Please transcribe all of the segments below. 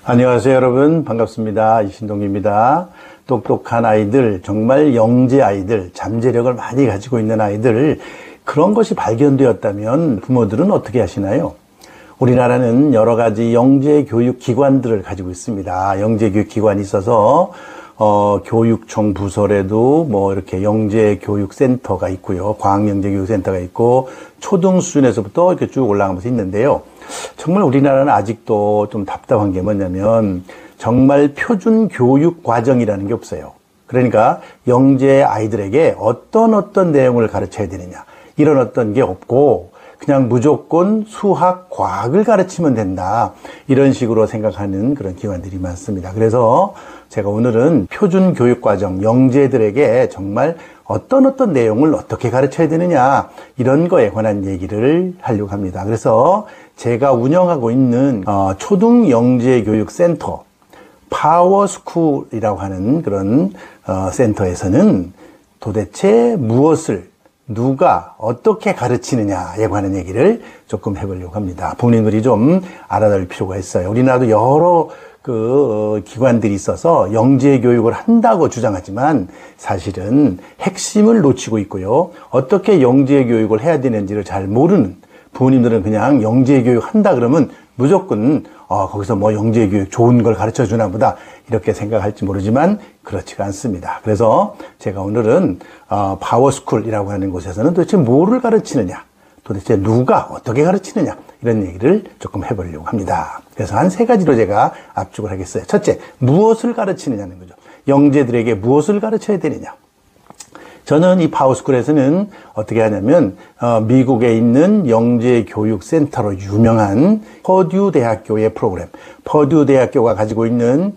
안녕하세요, 여러분. 반갑습니다. 이신동입니다. 똑똑한 아이들, 정말 영재 아이들, 잠재력을 많이 가지고 있는 아이들, 그런 것이 발견되었다면 부모들은 어떻게 하시나요? 우리나라는 여러 가지 영재 교육 기관들을 가지고 있습니다. 영재 교육 기관이 있어서 교육청 부설에도 이렇게 영재 교육 센터가 있고요. 과학영재 교육 센터가 있고 초등 수준에서부터 이렇게 쭉 올라가면서 있는데요. 정말 우리나라는 아직도 좀 답답한 게 뭐냐면 정말 표준 교육 과정이라는 게 없어요. 그러니까 영재 아이들에게 어떤 내용을 가르쳐야 되느냐 이런 어떤 게 없고 그냥 무조건 수학, 과학을 가르치면 된다. 이런 식으로 생각하는 그런 기관들이 많습니다. 그래서 제가 오늘은 표준 교육 과정, 영재들에게 정말 어떤 내용을 어떻게 가르쳐야 되느냐 이런 거에 관한 얘기를 하려고 합니다. 그래서 제가 운영하고 있는 초등 영재 교육 센터 파워스쿨이라고 하는 그런 센터에서는 도대체 무엇을 누가 어떻게 가르치느냐에 관한 얘기를 조금 해보려고 합니다. 부모님들이 좀 알아둘 필요가 있어요. 우리나라도 여러 기관들이 있어서 영재 교육을 한다고 주장하지만 사실은 핵심을 놓치고 있고요. 어떻게 영재 교육을 해야 되는지를 잘 모르는 부모님들은 그냥 영재 교육 한다 그러면 무조건 거기서 영재 교육 좋은 걸 가르쳐 주나 보다 이렇게 생각할지 모르지만 그렇지가 않습니다. 그래서 제가 오늘은 파워스쿨이라고 하는 곳에서는 도대체 뭐를 가르치느냐, 도대체 누가 어떻게 가르치느냐 이런 얘기를 조금 해보려고 합니다. 그래서 한 3가지로 제가 압축을 하겠어요. 첫째, 무엇을 가르치느냐는 거죠. 영재들에게 무엇을 가르쳐야 되느냐. 저는 이 파워스쿨에서는 어떻게 하냐면 미국에 있는 영재 교육 센터로 유명한 퍼듀 대학교의 프로그램, 퍼듀 대학교가 가지고 있는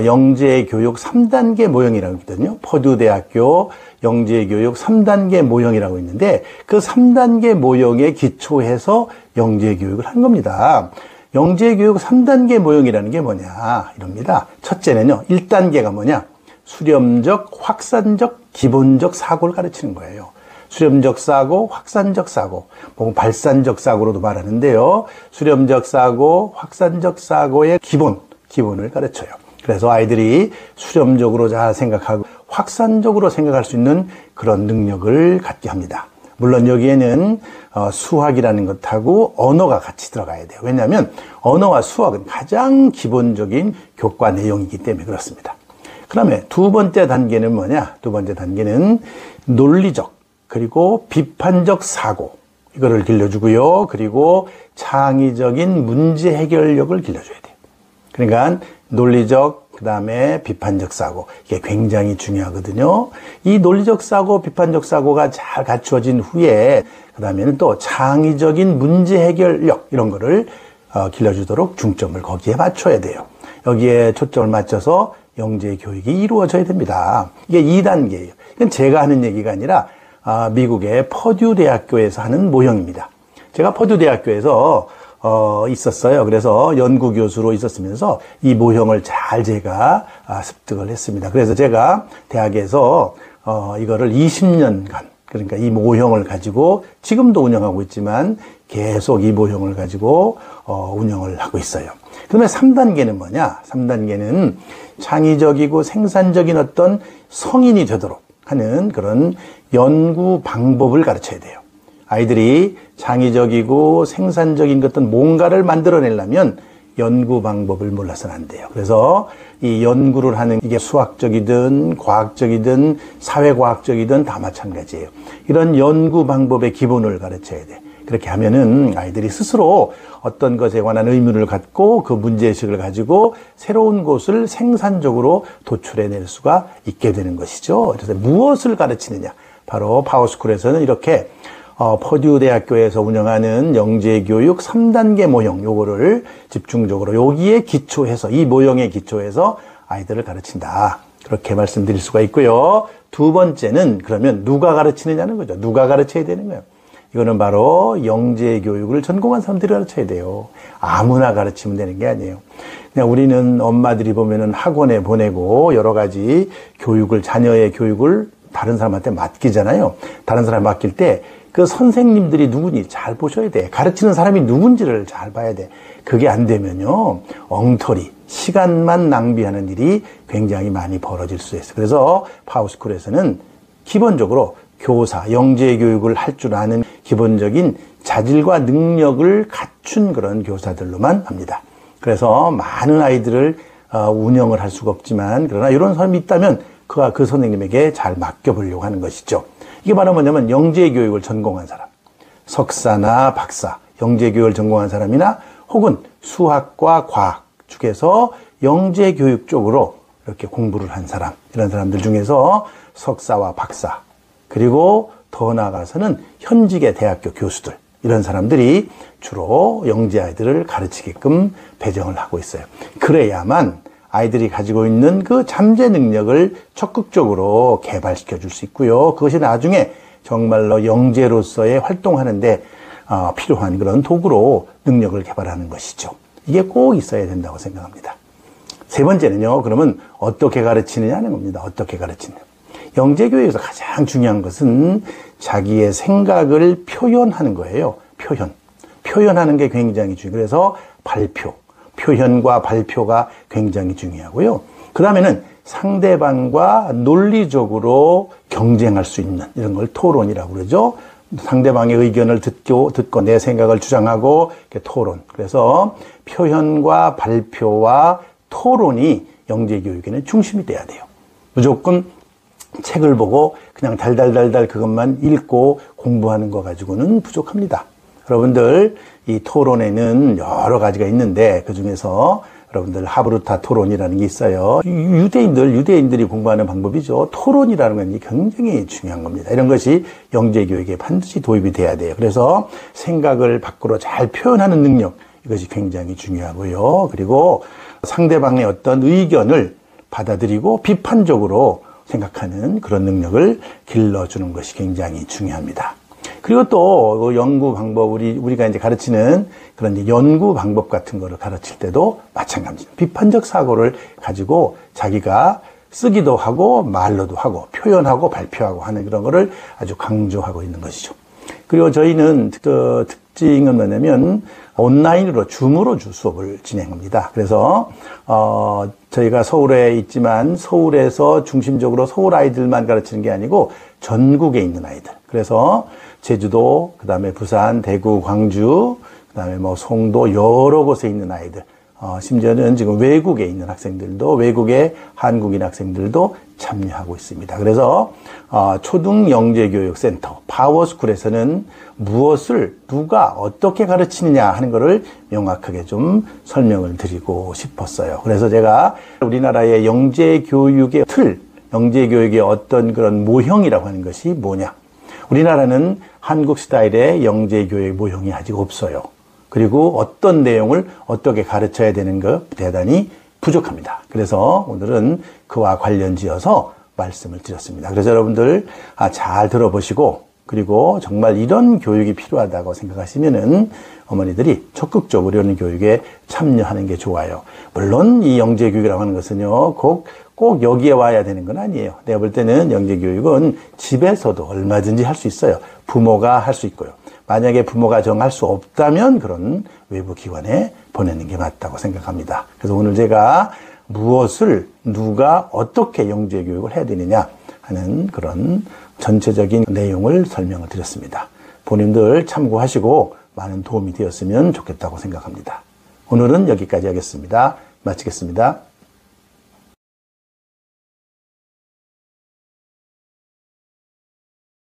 영재 교육 3단계 모형이라고 있거든요. 퍼듀 대학교 영재 교육 3단계 모형이라고 있는데 그 3단계 모형에 기초해서 영재 교육을 한 겁니다. 영재 교육 3단계 모형이라는 게 뭐냐 이럽니다. 첫째는요, 1단계가 뭐냐? 수렴적, 확산적, 기본적 사고를 가르치는 거예요. 수렴적 사고, 확산적 사고, 발산적 사고로도 말하는데요. 수렴적 사고, 확산적 사고의 기본을 가르쳐요. 그래서 아이들이 수렴적으로 잘 생각하고 확산적으로 생각할 수 있는 그런 능력을 갖게 합니다. 물론 여기에는 수학이라는 것하고 언어가 같이 들어가야 돼요. 왜냐하면 언어와 수학은 가장 기본적인 교과 내용이기 때문에 그렇습니다. 그다음에 두 번째 단계는 뭐냐? 두 번째 단계는 논리적 그리고 비판적 사고 이거를 길러주고요. 그리고 창의적인 문제 해결력을 길러줘야 돼요. 그러니까 논리적 그다음에 비판적 사고 이게 굉장히 중요하거든요. 이 논리적 사고, 비판적 사고가 잘 갖추어진 후에 그다음에는 또 창의적인 문제 해결력 이런 거를 길러주도록 중점을 거기에 맞춰야 돼요. 여기에 초점을 맞춰서 영재 교육이 이루어져야 됩니다. 이게 2단계예요. 이건 제가 하는 얘기가 아니라 미국의 퍼듀 대학교에서 하는 모형입니다. 제가 퍼듀 대학교에서 있었어요. 그래서 연구 교수로 있었으면서 이 모형을 잘 제가 습득을 했습니다. 그래서 제가 대학에서 이거를 20년간 그러니까 이 모형을 가지고 지금도 운영하고 있지만 계속 이 모형을 가지고 운영을 하고 있어요. 그러면 3단계는 뭐냐? 3단계는 창의적이고 생산적인 어떤 성인이 되도록 하는 그런 연구 방법을 가르쳐야 돼요. 아이들이 창의적이고 생산적인 어떤 뭔가를 만들어내려면 연구 방법을 몰라서는 안 돼요. 그래서 이 연구를 하는 이게 수학적이든 과학적이든 사회과학적이든 다 마찬가지예요. 이런 연구 방법의 기본을 가르쳐야 돼. 그렇게 하면은 아이들이 스스로 어떤 것에 관한 의문을 갖고 그 문제의식을 가지고 새로운 것을 생산적으로 도출해낼 수가 있게 되는 것이죠. 그래서 무엇을 가르치느냐. 바로 파워스쿨에서는 이렇게 퍼듀 대학교에서 운영하는 영재 교육 3단계 모형 요거를 집중적으로 여기에 기초해서 이 모형에 기초해서 아이들을 가르친다. 그렇게 말씀드릴 수가 있고요. 두 번째는 그러면 누가 가르치느냐는 거죠. 누가 가르쳐야 되는 거예요. 이거는 바로 영재 교육을 전공한 사람들이 가르쳐야 돼요. 아무나 가르치면 되는 게 아니에요. 그냥 우리는 엄마들이 보면은 학원에 보내고 여러 가지 교육을, 자녀의 교육을 다른 사람한테 맡기잖아요. 다른 사람 맡길 때 그 선생님들이 누구니 잘 보셔야 돼. 가르치는 사람이 누군지를 잘 봐야 돼. 그게 안 되면요, 엉터리, 시간만 낭비하는 일이 굉장히 많이 벌어질 수 있어요. 그래서 파워스쿨에서는 기본적으로 교사, 영재 교육을 할 줄 아는 기본적인 자질과 능력을 갖춘 그런 교사들로만 합니다. 그래서 많은 아이들을 운영을 할 수가 없지만, 그러나 이런 사람이 있다면 그 선생님에게 잘 맡겨보려고 하는 것이죠. 이게 바로 뭐냐면 영재 교육을 전공한 사람, 석사나 박사, 영재 교육을 전공한 사람이나 혹은 수학과 과학 쪽에서 영재 교육 쪽으로 이렇게 공부를 한 사람, 이런 사람들 중에서 석사와 박사, 그리고 더 나아가서는 현직의 대학교 교수들, 이런 사람들이 주로 영재 아이들을 가르치게끔 배정을 하고 있어요. 그래야만 아이들이 가지고 있는 그 잠재 능력을 적극적으로 개발시켜 줄 수 있고요. 그것이 나중에 정말로 영재로서의 활동하는데 필요한 그런 도구로 능력을 개발하는 것이죠. 이게 꼭 있어야 된다고 생각합니다. 세 번째는요, 그러면 어떻게 가르치느냐 하는 겁니다. 어떻게 가르치느냐. 영재교육에서 가장 중요한 것은 자기의 생각을 표현하는 거예요. 표현하는 게 굉장히 중요해요. 그래서 표현과 발표가 굉장히 중요하고요. 그 다음에는 상대방과 논리적으로 경쟁할 수 있는, 이런 걸 토론이라고 그러죠. 상대방의 의견을 듣고 내 생각을 주장하고 토론. 그래서 표현과 발표와 토론이 영재교육에는 중심이 돼야 돼요. 무조건 책을 보고 그냥 달달달달 그것만 읽고 공부하는 거 가지고는 부족합니다. 여러분들, 이 토론에는 여러 가지가 있는데 그 중에서 여러분들 하브루타 토론이라는 게 있어요. 유대인들이 공부하는 방법이죠. 토론이라는 건 굉장히 중요한 겁니다. 이런 것이 영재교육에 반드시 도입이 돼야 돼요. 그래서 생각을 밖으로 잘 표현하는 능력, 이것이 굉장히 중요하고요. 그리고 상대방의 어떤 의견을 받아들이고 비판적으로 생각하는 그런 능력을 길러주는 것이 굉장히 중요합니다. 그리고 또 연구 방법, 우리가 이제 가르치는 그런 이제 연구 방법 같은 거를 가르칠 때도 마찬가지입니다. 비판적 사고를 가지고 자기가 쓰기도 하고 말로도 하고 표현하고 발표하고 하는 그런 거를 아주 강조하고 있는 것이죠. 그리고 저희는 특징은 뭐냐면 온라인으로 줌으로 수업을 진행합니다. 그래서 저희가 서울에 있지만 서울에서 중심적으로 서울 아이들만 가르치는 게 아니고 전국에 있는 아이들. 그래서 제주도, 그다음에 부산, 대구, 광주, 그다음에 뭐 송도 여러 곳에 있는 아이들. 심지어는 지금 외국에 있는 학생들도, 외국의 한국인 학생들도 참여하고 있습니다. 그래서 초등영재교육센터 파워스쿨에서는 무엇을 누가 어떻게 가르치느냐 하는 것을 명확하게 좀 설명을 드리고 싶었어요. 그래서 제가 우리나라의 영재교육의 영재교육의 어떤 그런 모형이라고 하는 것이 뭐냐. 우리나라는 한국 스타일의 영재교육 모형이 아직 없어요. 그리고 어떤 내용을 어떻게 가르쳐야 되는 것 대단히 부족합니다. 그래서 오늘은 그와 관련 지어서 말씀을 드렸습니다. 그래서 여러분들 잘 들어보시고, 그리고 정말 이런 교육이 필요하다고 생각하시면은 어머니들이 적극적으로 이런 교육에 참여하는 게 좋아요. 물론 이 영재교육이라고 하는 것은요, 꼭 여기에 와야 되는 건 아니에요. 내가 볼 때는 영재교육은 집에서도 얼마든지 할 수 있어요. 부모가 할 수 있고요. 만약에 부모가 정할 수 없다면 그런 외부 기관에 보내는 게 맞다고 생각합니다. 그래서 오늘 제가 무엇을 누가 어떻게 영재교육을 해야 되느냐 하는 그런 전체적인 내용을 설명을 드렸습니다. 본인들 참고하시고 많은 도움이 되었으면 좋겠다고 생각합니다. 오늘은 여기까지 하겠습니다. 마치겠습니다.